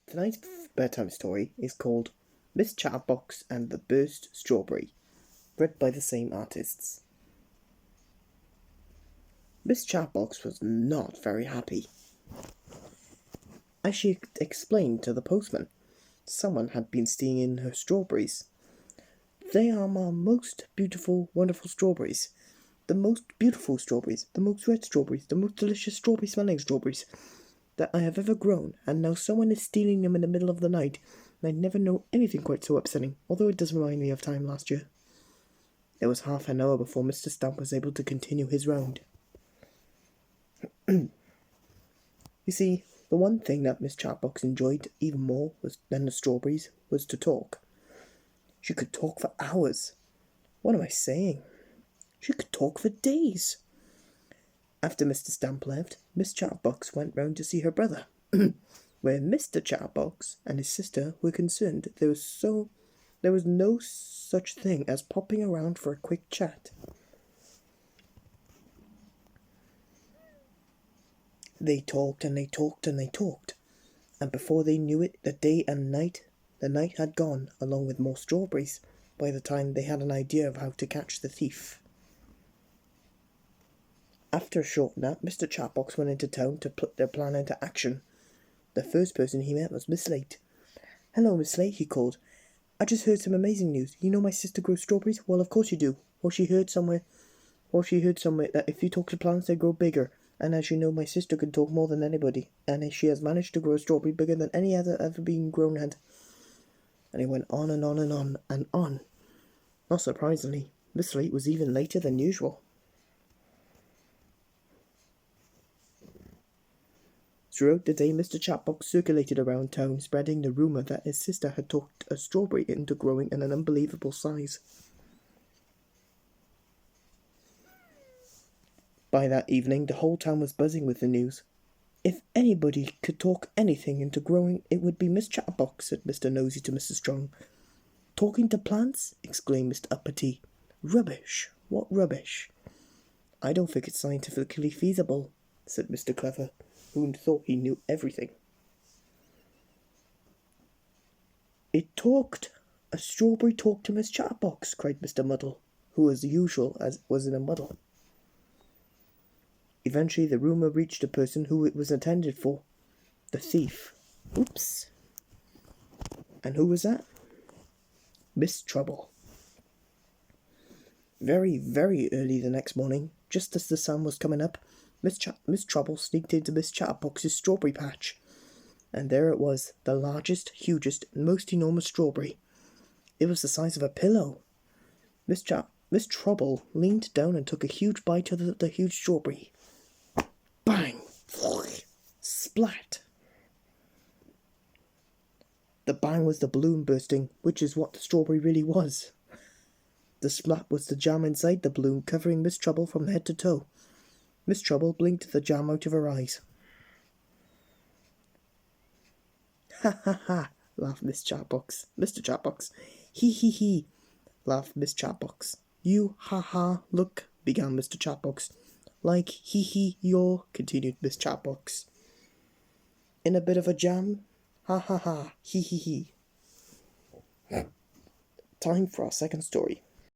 Tonight's bedtime story is called Miss Chatterbox and the Burst Strawberry, read by the same artists. Miss Chatterbox was not very happy. As she explained to the postman, someone had been stealing in her strawberries. They are my most beautiful, wonderful strawberries. The most beautiful strawberries, the most red strawberries, the most delicious strawberry-smelling strawberries that I have ever grown, and now someone is stealing them in the middle of the night, and I never know anything quite so upsetting, although it does remind me of time last year. It was half an hour before Mr. Stump was able to continue his round. You see, the one thing that Miss Chatterbox enjoyed even more than the strawberries was to talk. She could talk for hours. What am I saying? She could talk for days. After Mr. Stump left, Miss Chatterbox went round to see her brother, where Mr. Chatterbox and his sister were concerned there was no such thing as popping around for a quick chat. They talked and they talked and they talked, and before they knew it, the night had gone, along with more strawberries, by the time they had an idea of how to catch the thief. After a short nap, Mr. Chatterbox went into town to put their plan into action. The first person he met was Miss Slate. "Hello, Miss Slate," he called. "I just heard some amazing news. You know my sister grows strawberries?" "Well, of course you do. Or she heard somewhere that if you talk to plants, they grow bigger. And as you know, my sister can talk more than anybody, and she has managed to grow a strawberry bigger than any other ever been grown had." And he went on and on and on and on. Not surprisingly, Miss Slate was even later than usual. Throughout the day, Mr. Chatterbox circulated around town, spreading the rumour that his sister had talked a strawberry into growing in an unbelievable size. By that evening, the whole town was buzzing with the news. "If anybody could talk anything into growing, it would be Miss Chatterbox," said Mr. Nosey to Mr. Strong. "Talking to plants?" exclaimed Mr. Uppity. "Rubbish! What rubbish?" "I don't think it's scientifically feasible," said Mr. Clever, who thought he knew everything. A strawberry talked to Miss Chatterbox," cried Mr. Muddle, who as usual was in a muddle. Eventually the rumour reached the person who it was intended for, the thief. Oops. And who was that? Miss Trouble. Very, very early the next morning, just as the sun was coming up, Miss Trouble sneaked into Miss Chatterbox's strawberry patch, and there it was, the largest, hugest, and most enormous strawberry. It was the size of a pillow. Miss Trouble leaned down and took a huge bite of the huge strawberry. Bang! Splat! The bang was the balloon bursting, which is what the strawberry really was. The splat was the jam inside the balloon, covering Miss Trouble from head to toe. Miss Trouble blinked the jam out of her eyes. "Ha ha ha!" laughed Miss Chatterbox. "Mr. Chatterbox." "He he he!" laughed Miss Chatterbox. "You ha ha look," began Mr. Chatterbox. "Like he he your," continued Miss Chatterbox. "In a bit of a jam? Ha ha ha! He he he!" Time for our second story.